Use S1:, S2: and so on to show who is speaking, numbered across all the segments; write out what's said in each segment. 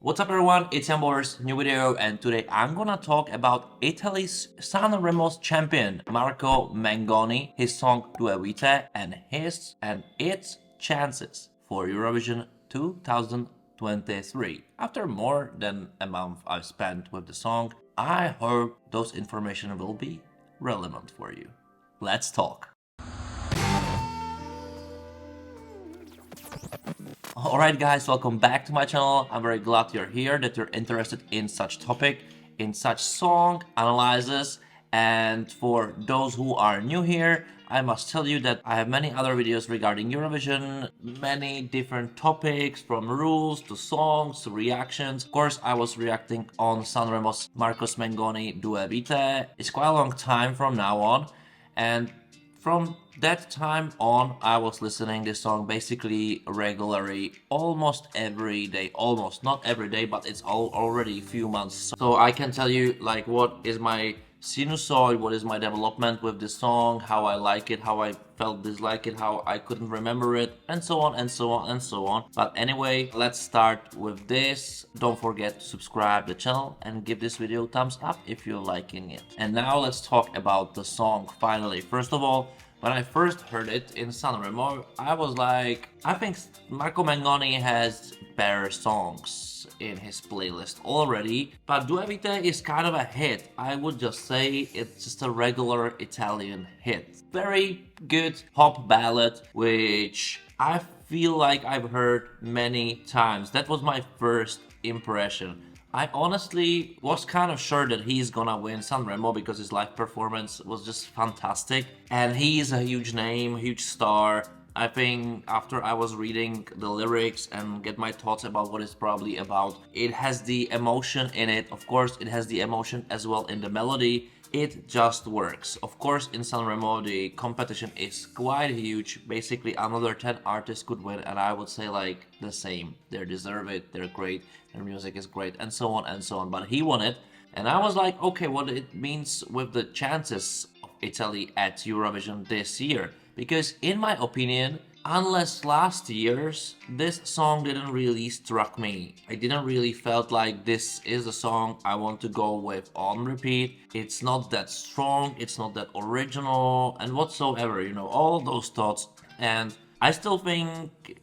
S1: What's up everyone, it's Ambor's new video, and today I'm gonna talk about Italy's Sanremo's champion Marco Mengoni, his song Due Vite, and its chances for Eurovision 2023. After more than a month I've spent with the song, I hope those information will be relevant for you. Let's talk. Alright guys, welcome back to my channel. I'm very glad you're here, that you're interested in such topic, in such song analysis. And for those who are new here, I must tell you that I have many other videos regarding Eurovision, many different topics, from rules to songs to reactions. Of course, I was reacting on Sanremo's Marco Mengoni Due Vite. It's quite a long time from now on, and from that time on, I was listening this song basically regularly, almost every day. Almost, not every day, but it's already a few months. So I can tell you like what is my sinusoid, what is my development with this song, how I like it, how I felt dislike it, how I couldn't remember it, and so on and so on and so on. But anyway, let's start with this. Don't forget to subscribe the channel and give this video a thumbs up if you're liking it. And now let's talk about the song finally. First of all, when I first heard it in Sanremo, I was like, I think Marco Mengoni has better songs in his playlist already, but Due Vite is kind of a hit. I would just say it's just a regular Italian hit. Very good pop ballad, which I feel like I've heard many times. That was my first impression. I honestly was kind of sure that he's gonna win Sanremo because his live performance was just fantastic. And he's a huge name, huge star. I think after I was reading the lyrics and get my thoughts about what it's probably about, it has the emotion in it. Of course, it has the emotion as well in the melody. It just works. Of course, in Sanremo, the competition is quite huge. Basically, another 10 artists could win, and I would say like the same. They deserve it, they're great, their music is great, and so on and so on. But he won it, and I was like, okay, what it means with the chances of Italy at Eurovision this year. Because in my opinion, unless last year's, this song didn't really struck me. I didn't really felt like this is a song I want to go with on repeat. It's not that strong, it's not that original, and whatsoever, you know, all those thoughts. And I still think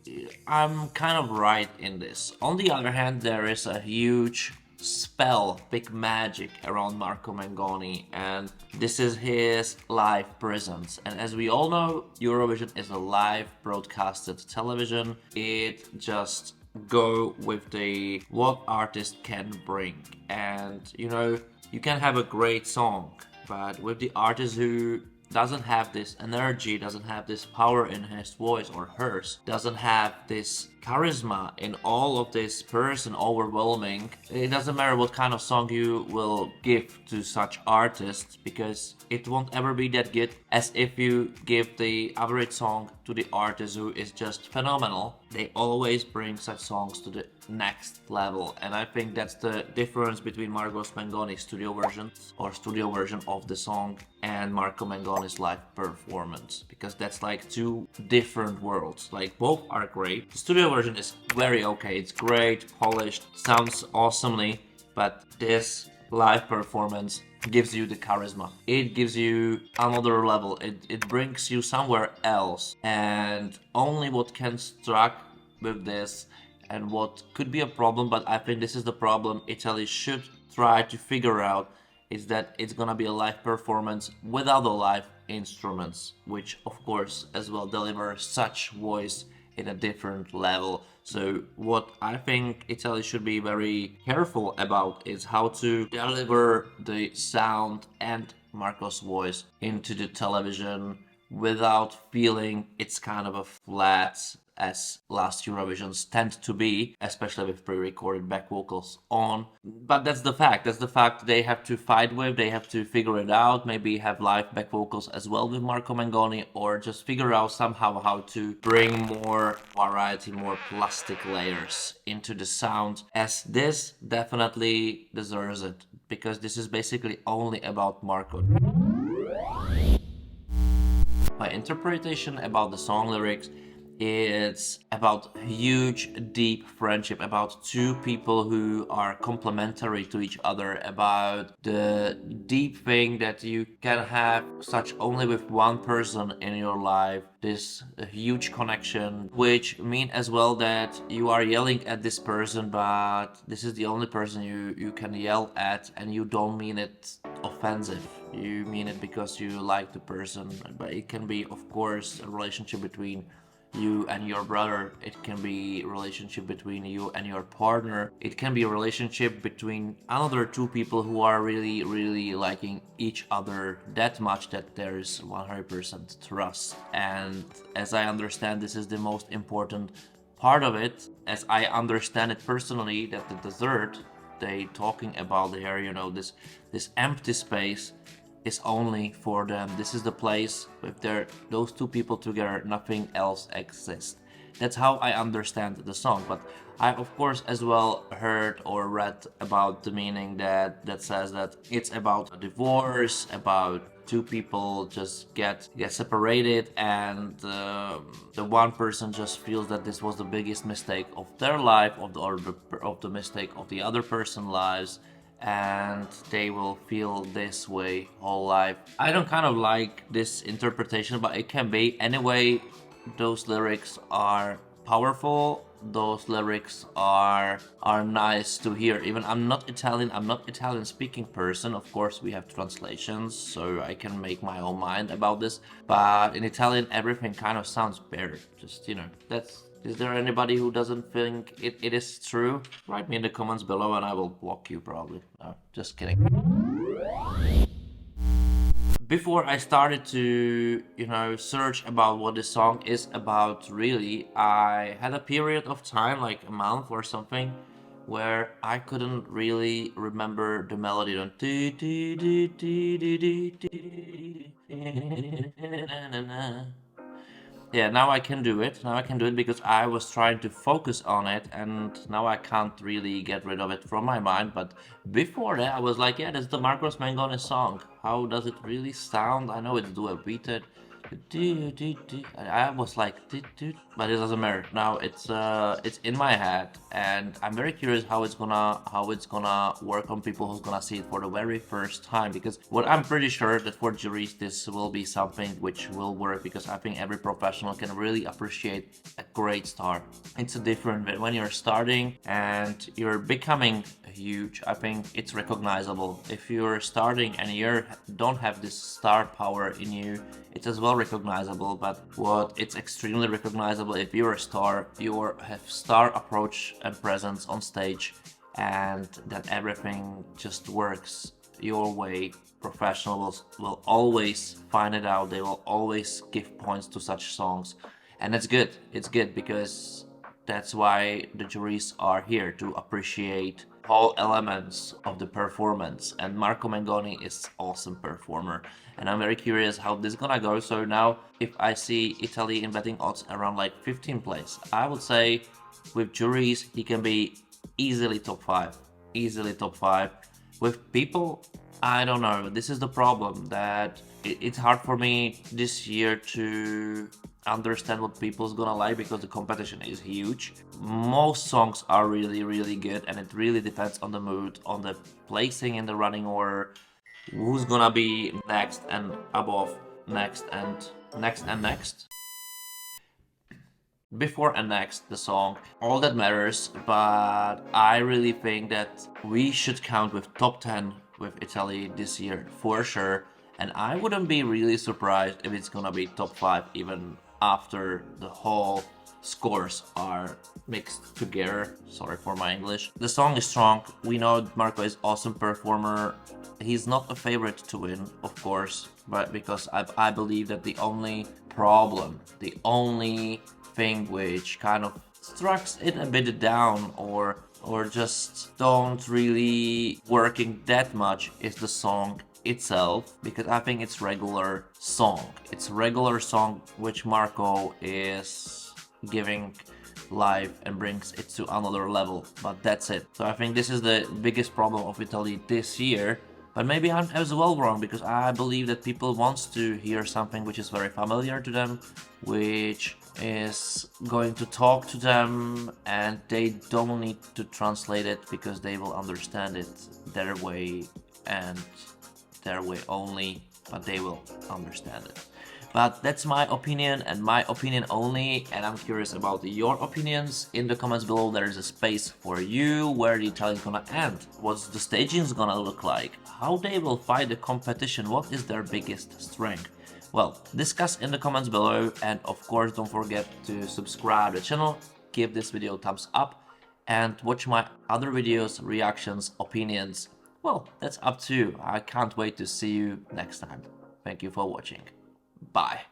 S1: I'm kind of right in this. On the other hand, there is a huge spell, big magic around Marco Mengoni, and this is his live presence. And as we all know, Eurovision is a live broadcasted television. It just go with the what artist can bring. And you know, you can have a great song, but with the artist who doesn't have this energy, doesn't have this power in his voice or hers, doesn't have this charisma in all of this person overwhelming, it doesn't matter what kind of song you will give to such artists, because it won't ever be that good as if you give the average song to the artist who is just phenomenal. They always bring such songs to the next level, and I think that's the difference between Marco Mengoni's studio version of the song and Marco Mengoni's live performance, because that's like two different worlds. Like, both are great. The studio version is very okay, it's great, polished, sounds awesomely, but this live performance gives you the charisma. It gives you another level. It brings you somewhere else, and only what can struck with this, and what could be a problem, but I think this is the problem Italy should try to figure out, is that it's gonna be a live performance without the live instruments, which of course as well deliver such voice in a different level. So what I think Italy should be very careful about is how to deliver the sound and Marco's voice into the television without feeling it's kind of a flat, as last Eurovisions tend to be, especially with pre-recorded back vocals on. But that's the fact they have to fight with, they have to figure it out, maybe have live back vocals as well with Marco Mengoni, or just figure out somehow how to bring more variety, more plastic layers into the sound, as this definitely deserves it, because this is basically only about Marco. My interpretation about the song lyrics It's about huge, deep friendship, about two people who are complementary to each other, about the deep thing that you can have such only with one person in your life, this huge connection, which mean as well that you are yelling at this person, but this is the only person you can yell at, and you don't mean it offensive. You mean it because you like the person. But it can be, of course, a relationship between you and your brother. It can be a relationship between you and your partner. It can be a relationship between another two people who are really liking each other that much that there's 100% trust. And as I understand, this is the most important part of it, as I understand it personally, that the dessert they talking about here, this empty space is only for them. This is the place with those two people together, nothing else exists. That's how I understand the song. But I of course as well heard or read about the meaning that says that it's about a divorce, about two people just get separated, and the one person just feels that this was the biggest mistake of their life, of the mistake of the other person's lives, and they will feel this way whole life. I don't kind of like this interpretation, but it can be. Anyway, those lyrics are powerful. Those lyrics are nice to hear. Even I'm not Italian speaking person. Of course, we have translations, so I can make my own mind about this. But in Italian, everything kind of sounds better. Just, that's... Is there anybody who doesn't think it is true? Write me in the comments below and I will block you probably. No, just kidding. Before I started to, search about what this song is about really, I had a period of time, like a month or something, where I couldn't really remember the melody. Yeah, now I can do it. Now I can do it because I was trying to focus on it, and now I can't really get rid of it from my mind. But before that, I was like, yeah, that's the Marcos Mengoni song. How does it really sound? I know it's Due Vite. I was like, but it doesn't matter. Now it's in my head, and I'm very curious how it's gonna work on people who's gonna see it for the very first time. Because what I'm pretty sure that for juries this will be something which will work, because I think every professional can really appreciate a great start. It's a different when you're starting and you're becoming huge. I think it's recognizable. If you're starting and you don't have this star power in you, it's as well recognizable. But what it's extremely recognizable, if you're a star, you have star approach and presence on stage, and that everything just works your way. Professionals will always find it out. They will always give points to such songs, and it's good. It's good because that's why the juries are here, to appreciate all elements of the performance. And Marco Mengoni is awesome performer, and I'm very curious how this is gonna go. So now if I see Italy in betting odds around like 15th place, I would say with juries he can be easily top 5. Easily top 5. With people, I don't know. This is the problem, that it's hard for me this year to understand what people's gonna like, because the competition is huge. Most songs are really good, and it really depends on the mood, on the placing in the running order, who's gonna be next and above, next and next. Before and next, the song, all that matters, but I really think that we should count with top 10 with Italy this year for sure, and I wouldn't be really surprised if it's gonna be top 5 even after the whole scores are mixed together. Sorry for my English. The song is strong. We know Marco is awesome performer. He's not a favorite to win, of course, but because I believe that the only problem, the only thing which kind of strikes it a bit down, or just don't really working that much, is the song itself, because I think it's regular song. It's regular song which Marco is giving life and brings it to another level, but that's it. So I think this is the biggest problem of Italy this year. But maybe I'm as well wrong, because I believe that people wants to hear something which is very familiar to them, which is going to talk to them, and they don't need to translate it because they will understand it their way and their way only, but they will understand it. But that's my opinion and my opinion only, and I'm curious about your opinions. In the comments below there is a space for you. Where the Italians gonna end? What's the staging's gonna look like? How they will fight the competition? What is their biggest strength? Well, discuss in the comments below, and of course don't forget to subscribe to the channel, give this video a thumbs up, and watch my other videos, reactions, opinions. Well, that's up to you. I can't wait to see you next time. Thank you for watching. Bye.